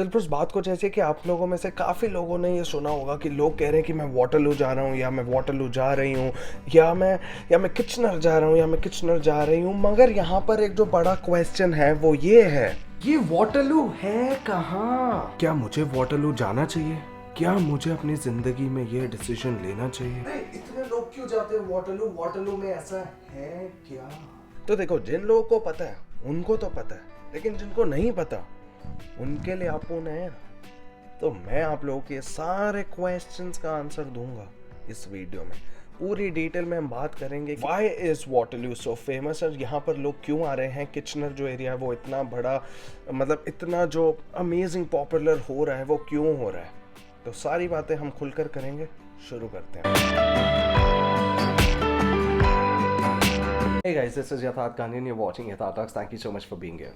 दिलप्रिय, बात कुछ ऐसी है कि आप लोगों में से काफ़ी लोगों ने ये सुना होगा कि लोग कह रहे हैं कि मैं वाटरलू जा रहा हूँ या मैं वाटरलू जा रही हूँ या मैं किचनर जा रहा हूँ या मैं किचनर जा रही हूँ। मगर यहाँ पर एक जो बड़ा क्वेश्चन है वो ये है, ये वाटरलू है कहाँ? क्या मुझे वाटरलू जाना चाहिए? क्या मुझे अपनी जिंदगी में ये डिसीजन लेना चाहिए? अरे इतने लोग क्यों जाते हैं वाटरलू? वाटरलू में ऐसा है क्या? तो देखो, जिन लोगों को पता है उनको तो पता है, लेकिन जिनको नहीं पता उनके लिए अपूर्ण है। तो मैं आप लोगों के सारे क्वेश्चंस का आंसर दूंगा इस वीडियो में। पूरी डिटेल में हम बात करेंगे why is Waterloo so famous, और यहाँ पर लोग क्यों आ रहे हैं। किचनर जो एरिया है वो इतना बड़ा, मतलब इतना जो अमेजिंग पॉपुलर हो रहा है वो क्यों हो रहा है। तो सारी बातें हम खुलकर करेंगे। शुरू करते हैं। Hey guys, this is यथार्थ गांधी and you're watching यथार्थ talks. Thank you so much for being here।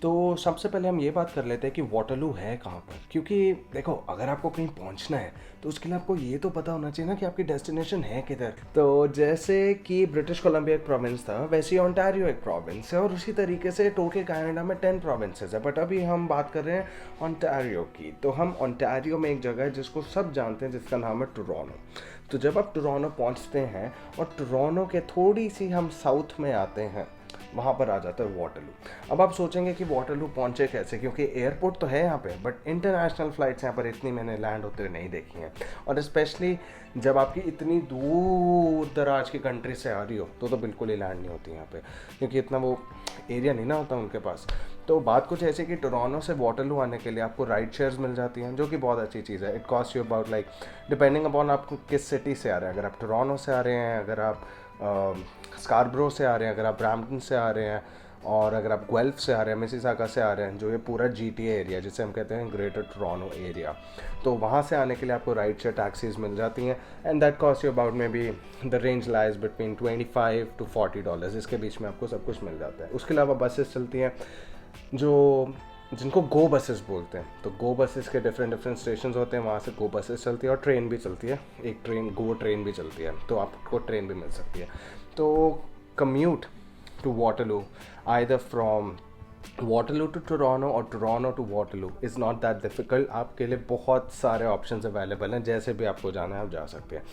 तो सबसे पहले हम ये बात कर लेते हैं कि वाटरलू है कहाँ पर। क्योंकि देखो, अगर आपको कहीं पहुँचना है तो उसके लिए आपको ये तो पता होना चाहिए ना कि आपकी डेस्टिनेशन है किधर। तो जैसे कि ब्रिटिश कोलंबिया एक प्रोविंस था, वैसे ही ओंटारियो एक प्रोविंस है, और उसी तरीके से टोटल कनाडा में 10 प्रोविंसेस है। बट अभी हम बात कर रहे हैं ओंटारियो की। तो हम ओंटारियो में एक जगह है जिसको सब जानते हैं, जिसका नाम है टोरंटो। तो जब आप टोरंटो पहुंचते हैं और टोरंटो के थोड़ी सी हम साउथ में आते हैं, वहाँ पर आ जाता है वाटरलू। अब आप सोचेंगे कि वाटरलू पहुँचे कैसे, क्योंकि एयरपोर्ट तो है यहाँ पे, बट इंटरनेशनल फ़्लाइट्स यहाँ पर इतनी मैंने लैंड होते हुए नहीं देखी हैं। और स्पेशली जब आपकी इतनी दूर दराज की कंट्री से आ रही हो तो बिल्कुल ही लैंड नहीं होती यहाँ पे, क्योंकि इतना वो एरिया नहीं ना होता उनके पास। तो बात कुछ ऐसी कि टोरंटो से वाटरलू आने के लिए आपको राइड शेयर्स मिल जाती हैं, जो कि बहुत अच्छी चीज़ है। It cost you about like, depending upon आप किस सिटी से आ रहे हैं। अगर आप टोरंटो से आ रहे हैं, अगर आप स्कारब्रो से आ रहे हैं, अगर आप ब्रैम्पटन से आ रहे हैं, और अगर आप गुएल्फ से आ रहे हैं, मिसिसागा से आ रहे हैं, जो ये पूरा GTA एरिया जिसे हम कहते हैं ग्रेटर टोरंटो एरिया, तो वहाँ से आने के लिए आपको राइड शेयर टैक्सीज मिल जाती हैं। And that cost you about may be the range lies between $25 to $40। इसके बीच में आपको सब कुछ मिल जाता है। उसके अलावा बसेस चलती हैं जिनको गो बसेस बोलते हैं। तो गो बसेस के डिफरेंट स्टेशन होते हैं, वहाँ से गो बसेस चलती है, और ट्रेन भी चलती है। एक ट्रेन गो ट्रेन भी चलती है, तो आपको ट्रेन भी मिल सकती है। तो commute to Waterloo either from Waterloo to Toronto और Toronto to Waterloo is not that difficult. आपके लिए बहुत सारे ऑप्शंस अवेलेबल हैं, जैसे भी आपको जाना है आप जा सकते हैं,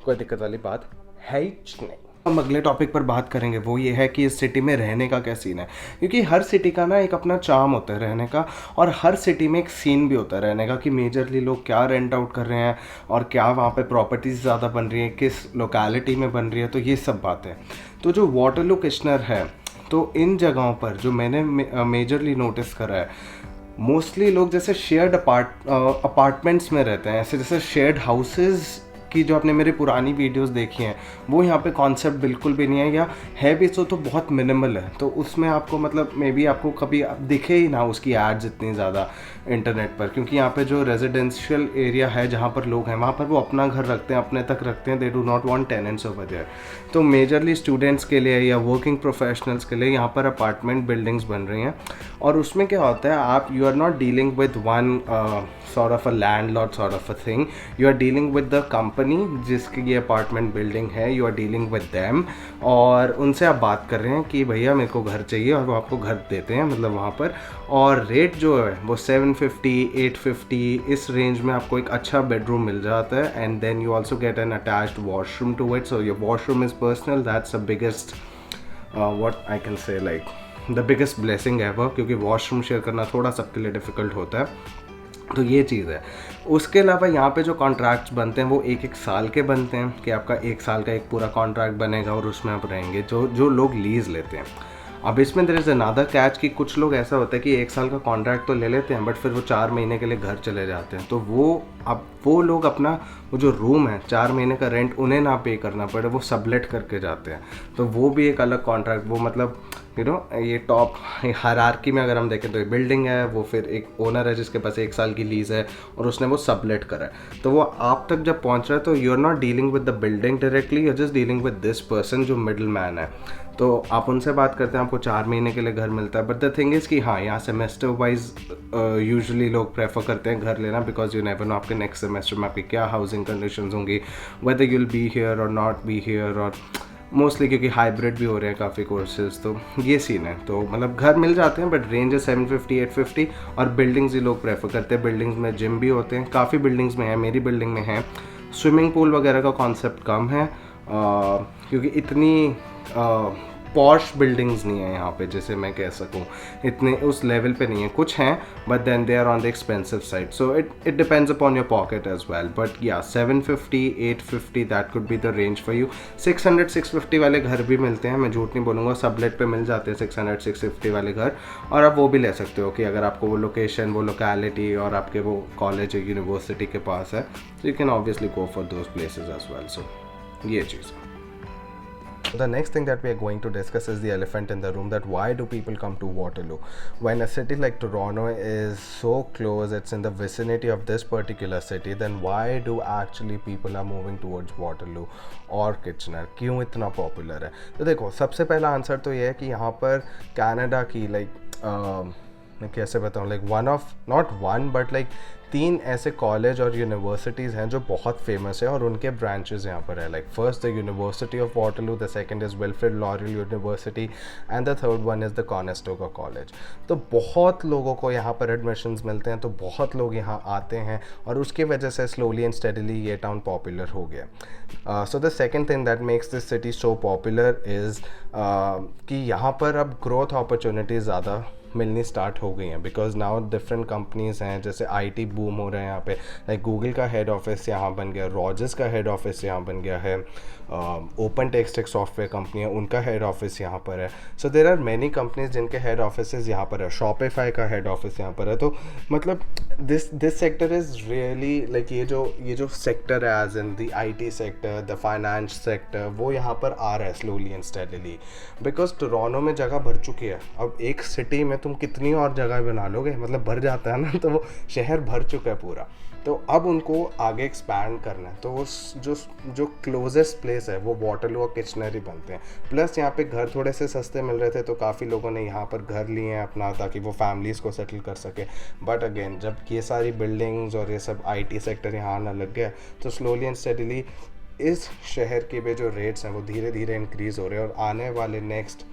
कोई दिक्कत वाली बात है ही नहीं। हम अगले टॉपिक पर बात करेंगे, वो ये है कि इस सिटी में रहने का क्या सीन है। क्योंकि हर सिटी का ना एक अपना चार्म होता है रहने का, और हर सिटी में एक सीन भी होता है रहने का, कि मेजरली लोग क्या रेंट आउट कर रहे हैं और क्या वहाँ पे प्रॉपर्टीज़ ज़्यादा बन रही हैं, किस लोकेलिटी में बन रही है। तो ये सब बातें। तो जो वाटरलू किचनर है, तो इन जगहों पर जो मैंने मेजरली नोटिस करा है, मोस्टली लोग जैसे शेयर्ड अपार्टमेंट्स में रहते हैं, ऐसे जैसे शेयर्ड हाउसेस की जो आपने मेरी पुरानी वीडियोस देखी हैं, वो यहाँ पे कॉन्सेप्ट बिल्कुल भी नहीं है, या है भी तो बहुत मिनिमल है। तो उसमें आपको मतलब मे बी आपको कभी दिखे ही ना उसकी एड्स इतनी ज़्यादा इंटरनेट पर, क्योंकि यहाँ पे जो रेजिडेंशियल एरिया है जहाँ पर लोग हैं, वहाँ पर वो अपना घर रखते हैं, अपने तक रखते हैं। They do not want tenants over there. तो मेजरली स्टूडेंट्स के लिए या वर्किंग प्रोफेशनल्स के लिए यहाँ पर अपार्टमेंट बिल्डिंग्स बन रही हैं। और उसमें क्या होता है, आप you are not dealing with one sort of a landlord sort of a thing, you are dealing with the company जिसकी ये अपार्टमेंट बिल्डिंग है, you are dealing with them, और उनसे आप बात कर रहे हैं कि भैया मेरे को घर चाहिए, और वो आपको घर देते हैं मतलब वहाँ पर। और रेट जो है वो 750 850 इस रेंज में आपको एक अच्छा बेडरूम मिल जाता है। And then you also get an attached washroom to it, so your washroom is personal. That's the biggest what I can say like the biggest blessing ever, क्योंकि वॉशरूम शेयर करना थोड़ा सबके लिए डिफ़िकल्ट होता है। तो ये चीज़ है। उसके अलावा यहाँ पे जो कॉन्ट्रैक्ट्स बनते हैं वो एक साल के बनते हैं, कि आपका 1 साल का एक पूरा कॉन्ट्रैक्ट बनेगा और उसमें आप रहेंगे, जो लोग लीज़ लेते हैं। अब इसमें देयर इज़ अनदर कैच कि कुछ लोग ऐसा होता है कि 1 साल का कॉन्ट्रैक्ट तो ले लेते हैं, बट फिर वो 4 महीने के लिए घर चले जाते हैं। तो वो लोग अपना वो जो रूम है 4 महीने का रेंट उन्हें ना पे करना पड़े, वो सबलेट करके जाते हैं। तो वो भी एक अलग कॉन्ट्रैक्ट, वो मतलब ये टॉप हायरार्की में अगर हम देखें तो ये बिल्डिंग है, वो फिर एक ओनर है जिसके पास 1 साल की लीज़ है और उसने वो सबलेट करा है। तो वो आप तक जब पहुंच रहा है तो you are not dealing with the building directly, you are just dealing with this person जो मिडिल मैन है। तो आप उनसे बात करते हैं, आपको 4 महीने के लिए घर मिलता है। बट द थिंग इज़ कि हाँ, यहाँ सेमेस्टर वाइज यूजुअली लोग प्रेफर करते हैं घर लेना, बिकॉज यू नेवर नो आपके नेक्स्ट सेमेस्टर में आपकी क्या हाउसिंग कंडीशंस होंगी, whether you will be here और नॉट बी हियर, और मोस्टली क्योंकि हाइब्रिड भी हो रहे हैं काफ़ी कोर्सेज, तो ये सीन है। तो मतलब घर मिल जाते हैं बट रेंज है 750 850। और बिल्डिंग्स ही लोग प्रेफर करते हैं, बिल्डिंग्स में जिम भी होते हैं, काफ़ी बिल्डिंग्स में है, मेरी बिल्डिंग में है। स्विमिंग पूल वगैरह का कॉन्सेप्ट कम है क्योंकि इतनी पॉश बिल्डिंग्स नहीं है यहाँ पे, जैसे मैं कह सकूँ इतने उस लेवल पे नहीं है, कुछ हैं but then they are on the expensive side, so it depends upon your pocket as well. But yeah 750 850 that could be the range for you. 600 650 वाले घर भी मिलते हैं, मैं झूठ नहीं बोलूँगा, सबलेट पे मिल जाते हैं 600 650 वाले घर, और आप वो भी ले सकते हो कि अगर आपको वो लोकेशन, वो लोकेलिटी और आपके वो कॉलेज या यूनिवर्सिटी के पास है, तो you can obviously go for those places as well. So ये चीज़। The next thing that we are going to discuss is the elephant in the room, that why do people come to Waterloo? When a city like Toronto is so close, it's in the vicinity of this particular city, then why do actually people are moving towards Waterloo और Kitchener? क्यों इतना popular है? तो देखो, सबसे पहला answer तो ये है कि यहाँ पर कनाडा की मैं कैसे बताऊँ, like one of, not one but like 3 ऐसे कॉलेज और यूनिवर्सिटीज़ हैं जो बहुत फेमस है और उनके ब्रांचेस यहाँ पर है। Like first the university of Waterloo, the second is Wilfred L'Oréal university and the third one is the Conestoga college. तो बहुत लोगों को यहाँ पर एडमिशन्स मिलते हैं, तो बहुत लोग यहाँ आते हैं और उसकी वजह से स्लोली एंड स्टेडली ये टाउन पॉपुलर हो गया। So the second thing that makes this city so popular is कि यहाँ पर अब ग्रोथ अपॉर्चुनिटीज़ ज़्यादा मिलनी स्टार्ट हो गई हैं, बिकॉज नाउ डिफरेंट कंपनीज़ हैं, जैसे आईटी बूम हो रहे हैं यहाँ पे, लाइक गूगल का हेड ऑफिस यहाँ बन गया, रॉजर्स का हेड ऑफिस यहाँ बन गया है, ओपन टेक्स्ट एक सॉफ्टवेयर कंपनी है, उनका हेड ऑफिस यहाँ पर है। सो देर आर मैनी कंपनीज जिनके हेड ऑफिस यहाँ पर है, शॉपिफाई का हेड ऑफिस यहाँ पर है। तो मतलब this sector is really like ये जो सेक्टर है as in the IT sector, the finance sector, वो यहाँ पर आ रहा है slowly and steadily, because Toronto में जगह भर चुकी है। अब एक सिटी में तुम कितनी और जगह बना लोगे, मतलब भर जाता है ना, तो वो शहर भर चुका है पूरा, तो अब उनको आगे एक्सपैंड करना है, तो वो जो क्लोजेस्ट प्लेस है वो वाटरलू और किचनर ही बनते हैं। प्लस यहाँ पे घर थोड़े से सस्ते मिल रहे थे, तो काफ़ी लोगों ने यहाँ पर घर लिए हैं अपना, ताकि वो फैमिलीज़ को सेटल कर सके। बट अगेन, जब ये सारी बिल्डिंग्स और ये सब आईटी सेक्टर यहाँ आना लग गया, तो स्लोली एंड स्टेडीली इस शहर के भी जो रेट्स हैं वो धीरे धीरे इंक्रीज़ हो रहे हैं, और आने वाले नेक्स्ट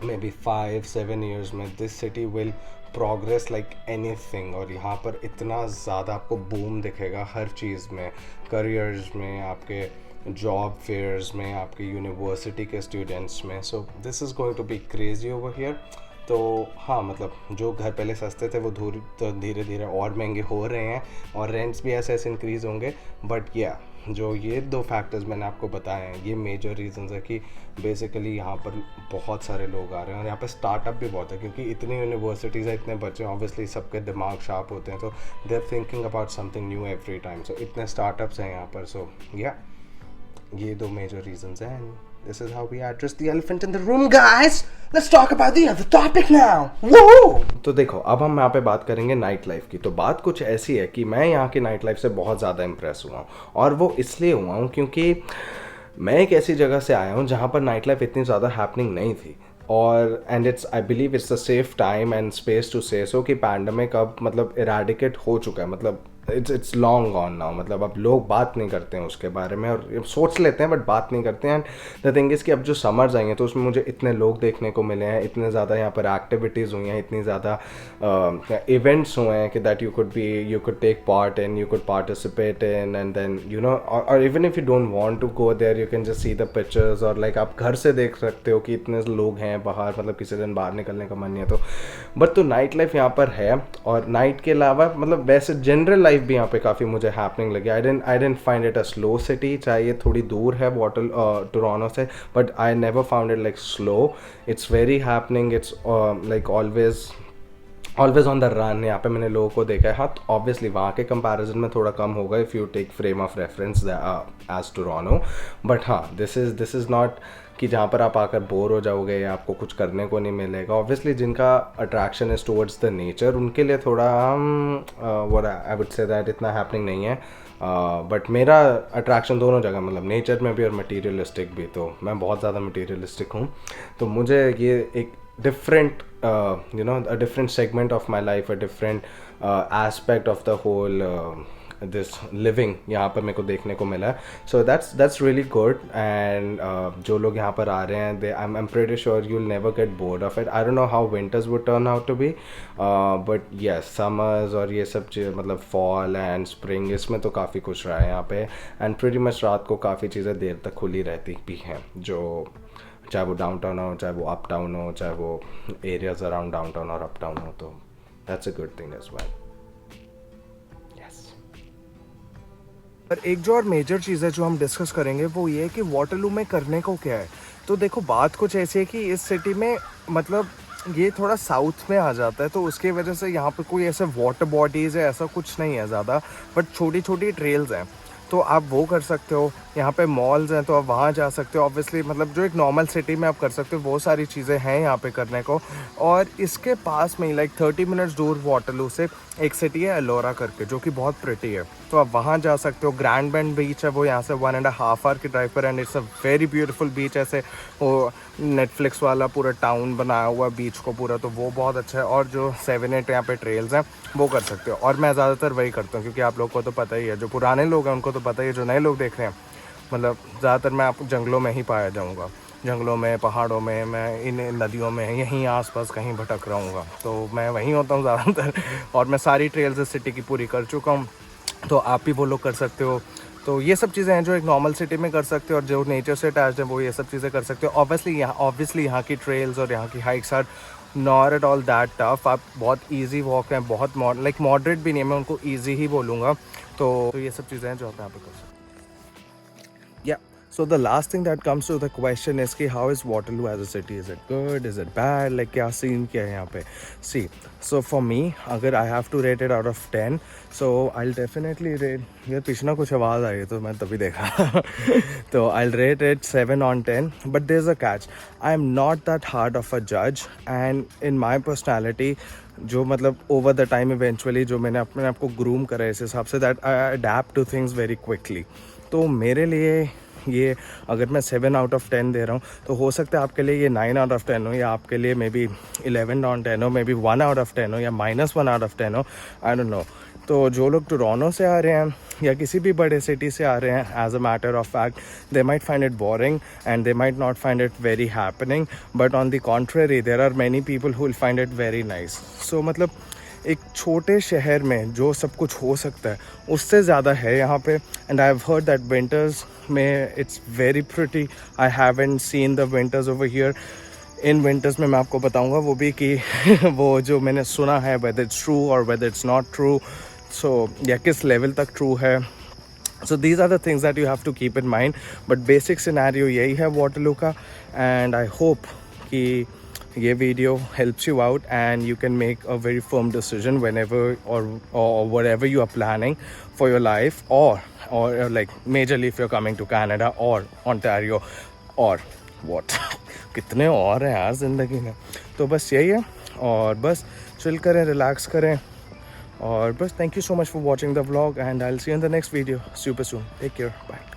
मे बी 5-7 ईयर्स में this city will progress like anything. और यहाँ पर इतना ज़्यादा आपको बूम दिखेगा हर चीज़ में, करियर्स में, आपके जॉब फेयर्स में, आपके यूनिवर्सिटी के स्टूडेंट्स में। So this is going to be crazy over here. तो हाँ, मतलब जो घर पहले सस्ते थे वो धीरे धीरे और महंगे हो रहे हैं, और रेंट्स भी ऐसे ऐसे इंक्रीज़ होंगे। बट या जो ये 2 फैक्टर्स मैंने आपको बताए हैं, ये मेजर रीजंस है कि बेसिकली यहाँ पर बहुत सारे लोग आ रहे हैं, और यहाँ पर स्टार्टअप भी बहुत है, क्योंकि इतनी यूनिवर्सिटीज़ है, इतने बच्चे, ऑब्वियसली सबके दिमाग शार्प होते हैं, तो they are thinking about something new every time. So इतने स्टार्टअप्स हैं यहाँ पर। सो या ये 2 मेजर रीजंस हैं, and this is how we address the elephant in the room, guys. Let's talk about the other topic now. Woo! तो देखो, अब हम यहाँ पे बात करेंगे नाइट लाइफ की। तो बात कुछ ऐसी है कि मैं यहाँ की नाइट लाइफ से बहुत ज़्यादा इम्प्रेस हुआ हूँ, और वो इसलिए हुआ हूँ क्योंकि मैं एक ऐसी जगह से आया हूँ जहाँ पर नाइट लाइफ इतनी ज़्यादा हैपनिंग नहीं थी। और and it's, I believe it's a safe time and space to say so कि पैंडमिक अब मतलब इराडिकेट हो चुका है, मतलब इट्स लॉन्ग गॉन नाउ। मतलब अब लोग बात नहीं करते हैं उसके बारे में, और सोच लेते हैं बट बात नहीं करते हैं। एंड द थिंग इज़ कि अब जो समर्स आएंगे तो उसमें मुझे इतने लोग देखने को मिले हैं, इतने ज़्यादा यहाँ पर एक्टिविटीज़ हुई हैं, इतनी ज़्यादा इवेंट्स हुए हैं कि that you could take part in, you could participate in, and then you know, और even if you don't want to go there, you can just see the pictures, और लाइक आप घर से देख सकते हो कि इतने लोग हैं बाहर, मतलब किसी दिन बाहर निकलने का मन नहीं है तो। बट तो नाइट लाइफ यहाँ पर है, और नाइट के अलावा मतलब वैसे जनरल लाइफ भी यहाँ पे काफ़ी मुझे हैपनिंग लगी। I didn't find it a slow city, चाहे ये थोड़ी दूर है टोरंटो से, but I never found it like slow. It's very happening, it's like always on the run. यहाँ पे मैंने लोगों को देखा है। हाँ, तो ऑब्वियसली वहाँ के कंपैरिजन में थोड़ा कम होगा if you take frame of reference as Toronto, but हाँ, दिस इज़ नॉट कि जहाँ पर आप आकर बोर हो जाओगे या आपको कुछ करने को नहीं मिलेगा। ऑब्वियसली जिनका attraction is towards the nature, उनके लिए थोड़ा what I would say that इतना हैपनिंग नहीं है। बट मेरा अट्रैक्शन दोनों जगह, मतलब नेचर में भी और मटीरियलिस्टिक भी, तो मैं बहुत ज़्यादा मटीरियलिस्टिक हूँ। तो मुझे ये एक different a different segment of my life, a different aspect of the whole this living यहाँ पर मेरे को देखने को मिला है. So that's really good. And जो लोग यहाँ पर आ रहे हैं, they I am pretty sure you will never get bored of it. I don't know how winters would turn out to be, but yes summers और ये सब चीज़ मतलब फॉल एंड स्प्रिंग, इसमें तो काफ़ी कुछ रहा है यहाँ पे. एंड प्रीटी मच रात को काफ़ी चीज़ें देर तक खुली रहती भी हैं, जो चाहे वो डाउनटाउन हो, चाहे वो अप टाउन हो, चाहे वो एरियाज अराउंड डाउनटाउन और अप टाउन हो. तो that's a good thing as well. Yes. पर एक जो और मेजर चीज़ है जो हम डिस्कस करेंगे वो ये है कि वाटरलू में करने को क्या है. तो देखो बात कुछ ऐसी है कि इस सिटी में मतलब ये थोड़ा साउथ में आ जाता है, तो उसकी वजह से यहाँ पे कोई ऐसे वाटर बॉडीज़ है ऐसा कुछ नहीं है ज़्यादा, बट छोटी छोटी ट्रेल्स हैं, तो आप वो कर सकते हो. यहाँ पे मॉल्स हैं तो आप वहाँ जा सकते हो. ऑब्वियसली मतलब जो एक नॉर्मल सिटी में आप कर सकते हो वो सारी चीज़ें हैं यहाँ पे करने को. और इसके पास में ही लाइक 30 मिनट्स दूर वाटरलू से एक सिटी है एलोरा करके, जो कि बहुत प्रिटी है, तो आप वहाँ जा सकते हो. ग्रैंड बैंड बीच है वो यहाँ से 1.5 आवर की ड्राइव पर, and it's a very beautiful beach. ऐसे वो नेटफ्लिक्स वाला पूरा टाउन बनाया हुआ बीच को पूरा, तो वो बहुत अच्छा है. और जो 7-8 यहाँ पे ट्रेल्स हैं वो कर सकते हो. और मैं ज़्यादातर वही करता हूँ क्योंकि आप लोग को तो पता ही है, जो पुराने लोग हैं उनको तो पता ही है, जो नए लोग देख रहे हैं मतलब ज़्यादातर मैं आप जंगलों में ही पाया जाऊँगा. जंगलों में, पहाड़ों में, मैं इन नदियों में यहीं आसपास कहीं भटक रहूँगा, तो मैं वहीं होता हूँ ज़्यादातर. और मैं सारी ट्रेल्स इस सिटी की पूरी कर चुका हूँ, तो आप भी वो लोग कर सकते हो. तो ये सब चीज़ें हैं जो एक नॉर्मल सिटी में कर सकते हो, और जो नेचर से अटैच्ड है वो ये सब चीज़ें कर सकते हो. ऑब्वियसली यहाँ की ट्रेल्स और यहाँ की hikes are not at all that tough. आप बहुत ईजी वॉक हैं, बहुत मॉडरेट भी नहीं है, मैं उनको ईजी ही बोलूँगा. तो ये सब चीज़ें हैं जो आप यहाँ पे कर सकते हो. Yeah. So the last thing that comes to the question is कि how is Waterloo as a city? Is it good? Is it bad? Like क्या scene क्या है यहाँ पे? See, so for me, अगर I have to rate it out of 10, so I'll definitely rate. यार पीछे ना कुछ आवाज़ आई तो मैं तभी देखा. तो I'll rate it 7 on 10. But there's a catch. I am not that hard of a judge, and in my personality, जो मतलब over the time eventually जो मैंने अपने आप को ग्रूम करा है इस हिसाब से, that I adapt to things very quickly. तो मेरे लिए ये अगर मैं 7 आउट ऑफ 10 दे रहा हूँ, तो हो सकता है आपके लिए ये 9 आउट ऑफ 10 हो, या आपके लिए मे बी 11 ऑन 10 हो, मे बी 1 आउट ऑफ 10 हो, या -1 आउट ऑफ 10 हो. आई डोंट नो. तो जो लोग टोरंटो से आ रहे हैं या किसी भी बड़े सिटी से आ रहे हैं, as a matter of fact they might find it boring and they might not find it very happening, but on the contrary there are many people who will find it very nice. So मतलब एक छोटे शहर में जो सब कुछ हो सकता है उससे ज़्यादा है यहाँ पे. And I have heard that winters में it's very pretty. I haven't seen the winters over here. In winters में मैं आपको बताऊँगा वो भी कि वो जो मैंने सुना है, वेदर इट्स ट्रू और वेदर इट्स नॉट ट्रू, सो या किस लेवल तक ट्रू है. So these are the things that you have to keep in mind. But basic scenario यही है Waterloo का, and I hope कि ये video helps you out and you can make a very firm decision whenever or whatever you are planning for your life, or like majorly if you're coming to Canada or Ontario or what. कितने और हैं यार ज़िंदगी में. तो बस यही है, और बस chill करें, relax करें, और बस thank you so much for watching the vlog, and I'll see you in the next video super soon. Take care. Bye.